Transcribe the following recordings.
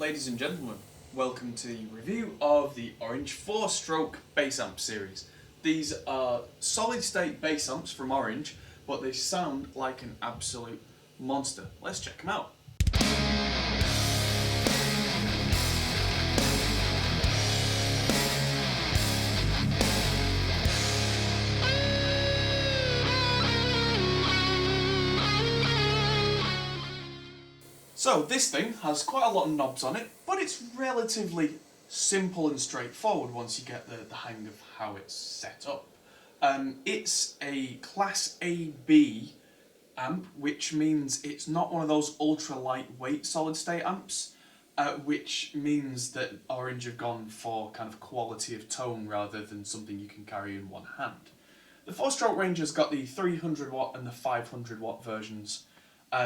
Ladies and gentlemen, welcome to the review of the Orange 4-stroke bass amp series. These are solid state bass amps from Orange, but they sound like an absolute monster. Let's check them out. So this thing has quite a lot of knobs on it, but it's relatively simple and straightforward once you get the hang of how it's set up. It's a Class AB amp, which means it's not one of those ultra lightweight solid state amps, which means that Orange have gone for kind of quality of tone rather than something you can carry in one hand. The 4-stroke range has got the 300 watt and the 500 watt versions.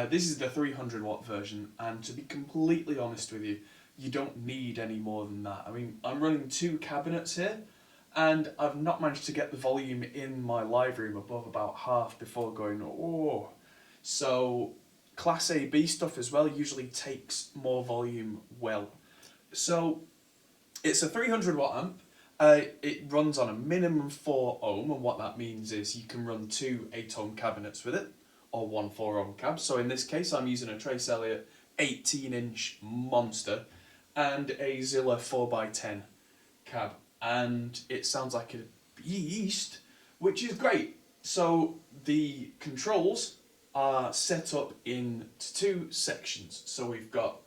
This is the 300 watt version, and to be completely honest with you, you don't need any more than that. I mean, I'm running 2 cabinets here, and I've not managed to get the volume in my live room above about half before going, oh. So, Class AB stuff as well usually takes more volume well. So, it's a 300 watt amp. It runs on a minimum 4 ohm, and what that means is you can run 2 8-ohm cabinets with it, or 1 4-ohm cab. So in this case I'm using a Trace Elliott 18-inch monster and a Zilla 4x10 cab, and it sounds like a beast, which is great. So the controls are set up in 2 sections. So we've got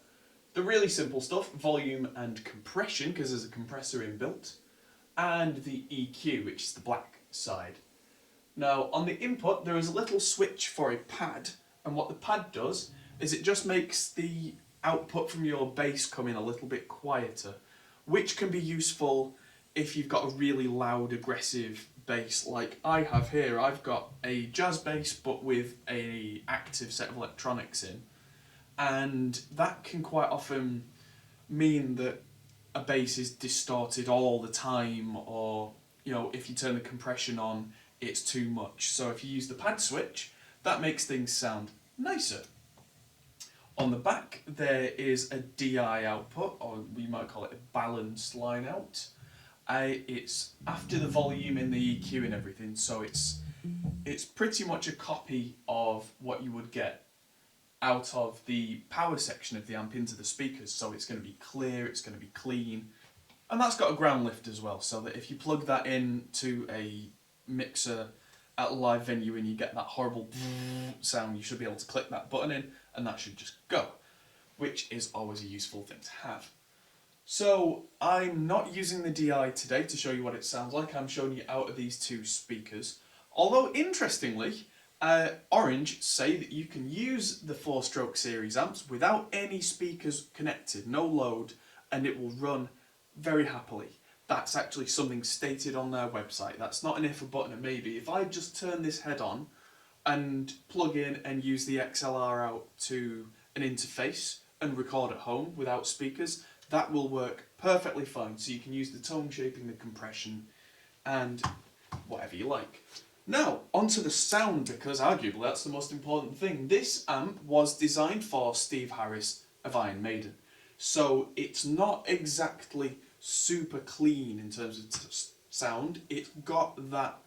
the really simple stuff, volume and compression, because there's a compressor inbuilt, and the EQ, which is the black side. Now, on the input, there is a little switch for a pad, and what the pad does is it just makes the output from your bass come in a little bit quieter, which can be useful if you've got a really loud, aggressive bass like I have here. I've got a jazz bass, but with an active set of electronics in, and that can quite often mean that a bass is distorted all the time, or, you know, if you turn the compression on, it's too much. So if you use the pad switch, that makes things sound nicer. On the back there is a DI output, or we might call it a balanced line out. It's after the volume in the EQ and everything, so it's pretty much a copy of what you would get out of the power section of the amp into the speakers. So it's going to be clear, it's going to be clean, and that's got a ground lift as well, so that if you plug that into a mixer at a live venue and you get that horrible sound, you should be able to click that button in and that should just go, which is always a useful thing to have. So I'm not using the DI today to show you what it sounds like. I'm showing you out of these 2 speakers, although interestingly Orange say that you can use the 4-stroke series amps without any speakers connected, no load, and it will run very happily. That's actually something stated on their website. That's not an if, a button, a maybe. If I just turn this head on and plug in and use the XLR out to an interface and record at home without speakers, that will work perfectly fine. So you can use the tone shaping, the compression, and whatever you like. Now, onto the sound, because arguably that's the most important thing. This amp was designed for Steve Harris of Iron Maiden. So it's not exactly super clean in terms of sound. It's got that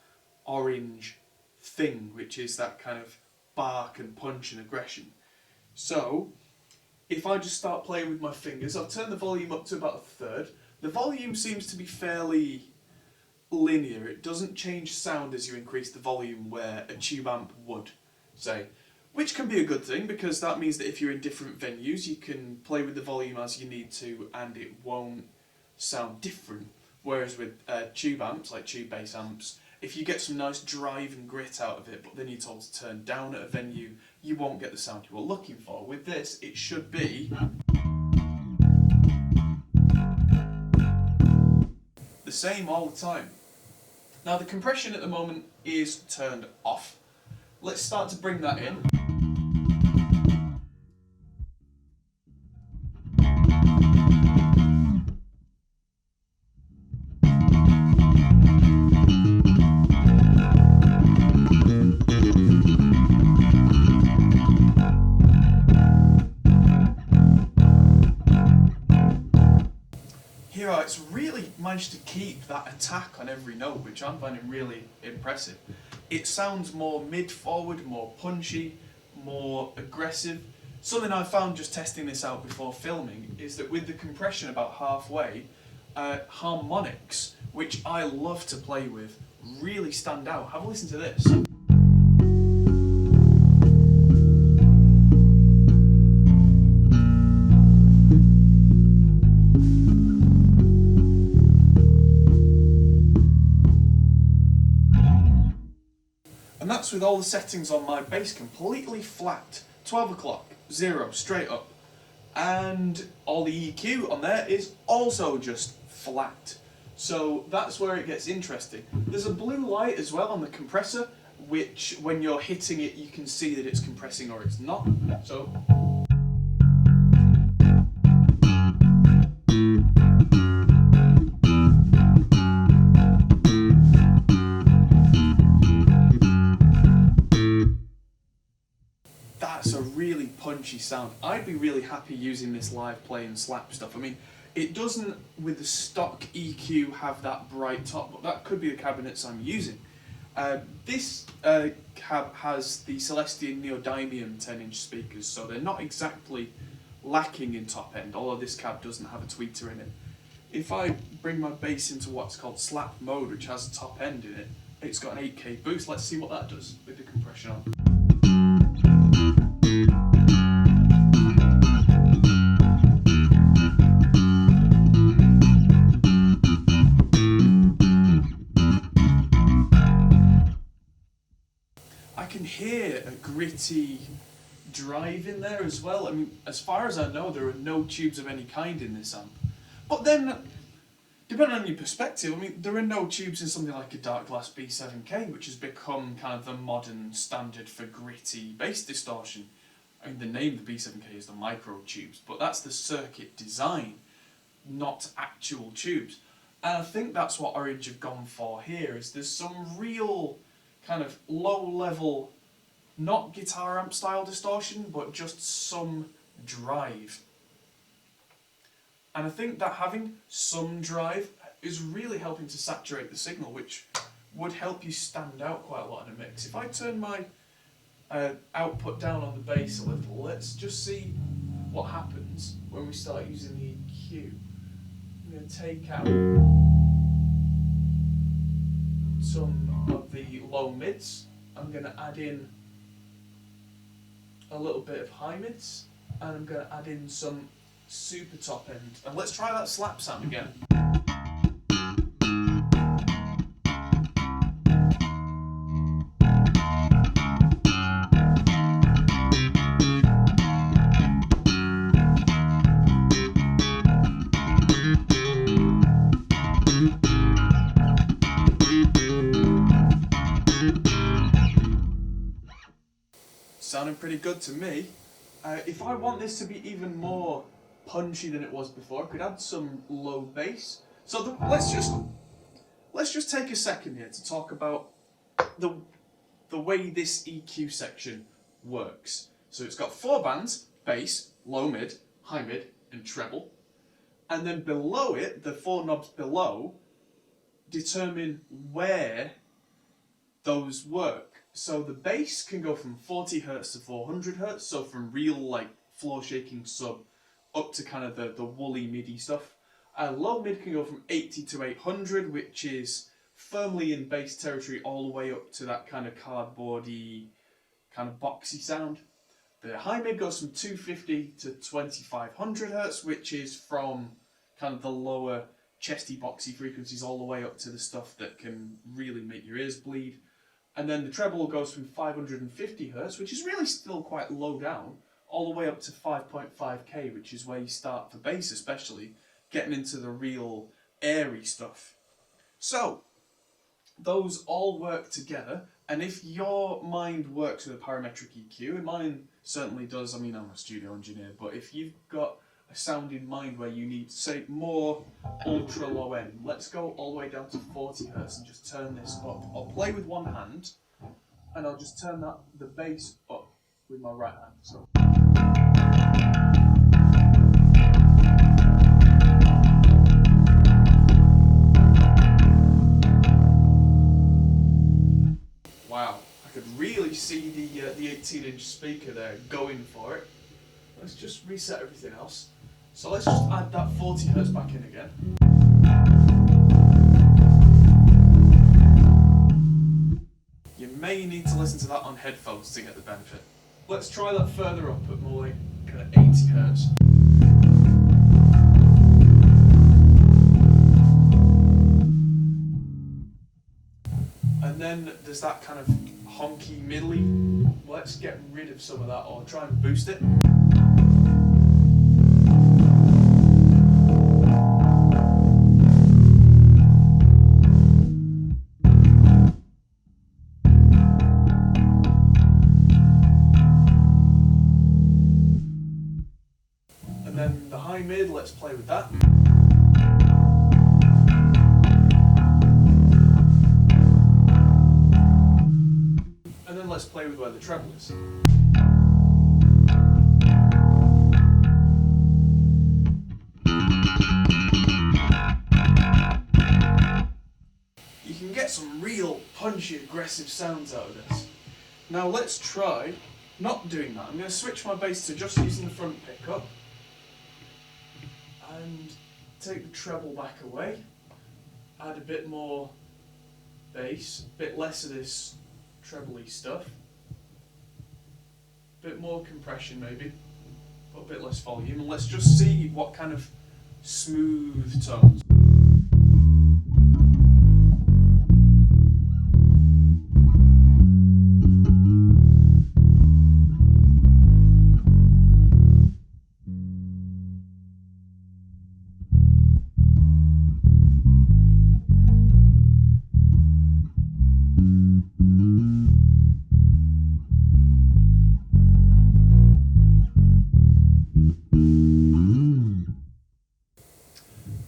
Orange thing, which is that kind of bark and punch and aggression. So if I just start playing with my fingers, I've turned the volume up to about 1/3. The volume seems to be fairly linear. It doesn't change sound as you increase the volume where a tube amp would, say. Which can be a good thing, because that means that if you're in different venues you can play with the volume as you need to and it won't sound different. Whereas with tube amps, like tube bass amps, if you get some nice drive and grit out of it but then you're told to turn down at a venue, you won't get the sound you were looking for. With this, it should be the same all the time. Now the compression at the moment is turned off. Let's start to bring that in. managed to keep that attack on every note, which I'm finding really impressive. It sounds more mid-forward, more punchy, more aggressive. Something I found just testing this out before filming is that with the compression about halfway, harmonics, which I love to play with, really stand out. Have a listen to this. And that's with all the settings on my bass completely flat. 12 o'clock, 0, straight up. And all the EQ on there is also just flat. So that's where it gets interesting. There's a blue light as well on the compressor, which when you're hitting it you can see that it's compressing or it's not. So that's a really punchy sound. I'd be really happy using this live playing slap stuff. I mean, it doesn't, with the stock EQ, have that bright top, but that could be the cabinets I'm using. This cab has the Celestion Neodymium 10-inch speakers, so they're not exactly lacking in top end, although this cab doesn't have a tweeter in it. If I bring my bass into what's called slap mode, which has a top end in it, it's got an 8K boost. Let's see what that does with the compression on. I can hear a gritty drive in there as well. I mean, as far as I know, there are no tubes of any kind in this amp. But then, depending on your perspective, I mean, there are no tubes in something like a Dark Glass B7K, which has become kind of the modern standard for gritty bass distortion. I mean, the name of the B7K is the micro tubes, but that's the circuit design, not actual tubes. And I think that's what Orange have gone for here, is there's some real kind of low-level, not guitar amp style distortion, but just some drive. And I think that having some drive is really helping to saturate the signal, which would help you stand out quite a lot in a mix. If I turn my output down on the bass a little, let's just see what happens when we start using the EQ. I'm going to take out some of the low mids. I'm going to add in a little bit of high mids, and I'm going to add in some super top end. And let's try that slap sound again. Sounding pretty good to me. If I want this to be even more punchy than it was before, I could add some low bass. So let's just take a second here to talk about the way this EQ section works. So it's got 4 bands: bass, low mid, high mid, and treble. And then below it, the 4 knobs below determine where those work. So the bass can go from 40 Hz to 400 Hz, so from real like floor shaking sub up to kind of the woolly MIDI stuff. Low mid can go from 80 to 800, which is firmly in bass territory, all the way up to that kind of cardboardy, kind of boxy sound. The high mid goes from 250 to 2500 Hz, which is from kind of the lower chesty boxy frequencies all the way up to the stuff that can really make your ears bleed. And then the treble goes from 550 Hz, which is really still quite low down, all the way up to 5.5K, which is where you start for bass especially, getting into the real airy stuff. So, those all work together, and if your mind works with a parametric EQ, and mine certainly does, I mean I'm a studio engineer, but if you've got a sound in mind where you need, say, more ultra low end, let's go all the way down to 40 Hz and just turn this up. I'll play with one hand, and I'll just turn the bass up with my right hand. So. really see the 18-inch speaker there going for it. Let's just reset everything else. So let's just add that 40 Hz back in again. You may need to listen to that on headphones to get the benefit. Let's try that further up at more like kind of 80 Hz. And then there's that kind of honky middly. Let's get rid of some of that or try and boost it. And then the high mid, let's play with that. And then let's play with where the treble is. You can get some real punchy, aggressive sounds out of this. Now let's try not doing that. I'm going to switch my bass to just using the front pickup and take the treble back away. Add a bit more bass, a bit less of this treble-y stuff, a bit more compression maybe, but a bit less volume, and let's just see what kind of smooth tones.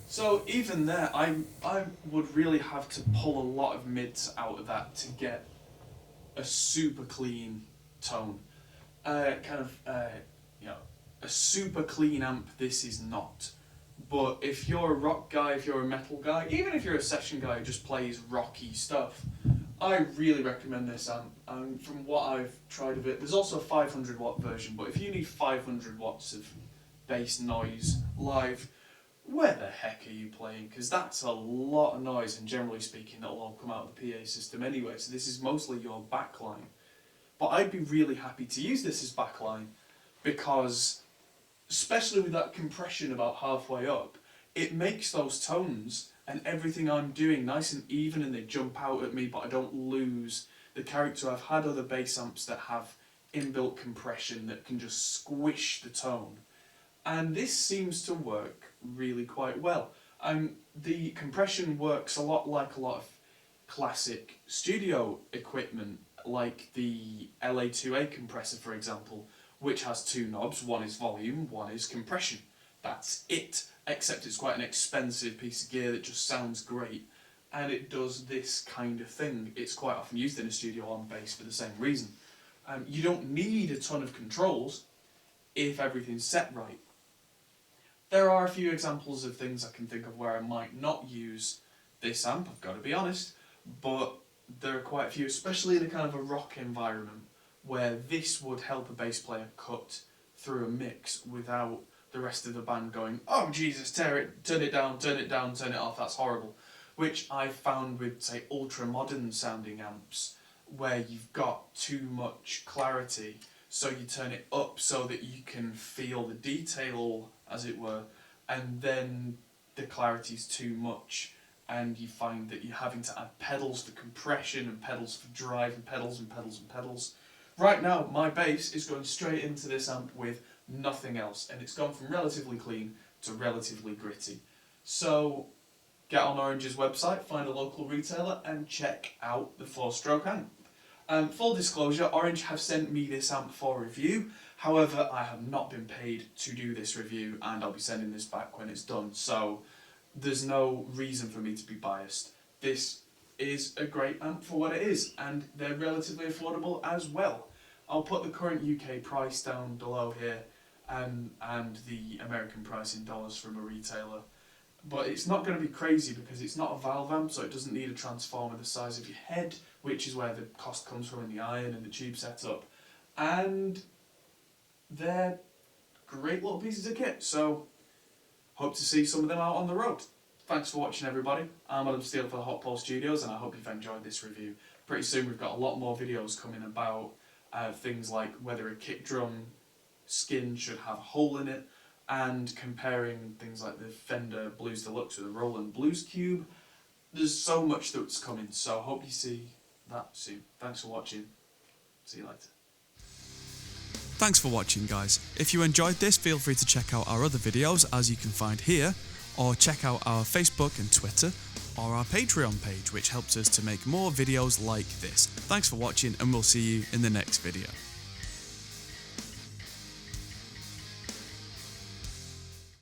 So even there, I would really have to pull a lot of mids out of that to get a super clean tone. You know, a super clean amp this is not. But if you're a rock guy, if you're a metal guy, even if you're a session guy who just plays rocky stuff, I really recommend this amp. And from what I've tried of it, there's also a 500 watt version, but if you need 500 watts of bass noise live, where the heck are you playing? Because that's a lot of noise, and generally speaking that'll all come out of the PA system anyway, so this is mostly your backline. But I'd be really happy to use this as backline because, especially with that compression about halfway up, it makes those tones and everything I'm doing nice and even, and they jump out at me but I don't lose the character. I've had other bass amps that have inbuilt compression that can just squish the tone, and this seems to work really quite well. The compression works a lot like a lot of classic studio equipment, like the LA2A compressor for example, which has two knobs. One is volume, one is compression. That's it, except it's quite an expensive piece of gear that just sounds great, and it does this kind of thing. It's quite often used in a studio on bass for the same reason. You don't need a ton of controls if everything's set right. There are a few examples of things I can think of where I might not use this amp, I've got to be honest, but there are quite a few, especially in a kind of a rock environment, where this would help a bass player cut through a mix without the rest of the band going, oh Jesus, turn it down, turn it off, that's horrible. Which I've found with, say, ultra modern sounding amps, where you've got too much clarity, so you turn it up so that you can feel the detail, as it were, and then the clarity's too much, and you find that you're having to add pedals for compression and pedals for drive and pedals and pedals and pedals. Right now, my bass is going straight into this amp with nothing else, and it's gone from relatively clean to relatively gritty. So get on Orange's website, find a local retailer, and check out the 4-stroke amp. Full disclosure, Orange have sent me this amp for review. However, I have not been paid to do this review, and I'll be sending this back when it's done, so there's no reason for me to be biased. This is a great amp for what it is, and they're relatively affordable as well. I'll put the current UK price down below here, and the American price in dollars from a retailer, but it's not going to be crazy because it's not a valve amp, so it doesn't need a transformer the size of your head, which is where the cost comes from in the iron and the tube setup. And they're great little pieces of kit, so hope to see some of them out on the road. Thanks for watching, everybody. I'm Adam Steele for the Hot Pole Studios, and I hope you've enjoyed this review. Pretty soon we've got a lot more videos coming about things like whether a kick drum skin should have a hole in it, and comparing things like the Fender Blues Deluxe with the Roland Blues Cube. There's so much that's coming, so I hope you see that soon. Thanks for watching. See you later. Thanks for watching, guys. If you enjoyed this, feel free to check out our other videos as you can find here, or check out our Facebook and Twitter, or our Patreon page, which helps us to make more videos like this. Thanks for watching, and we'll see you in the next video.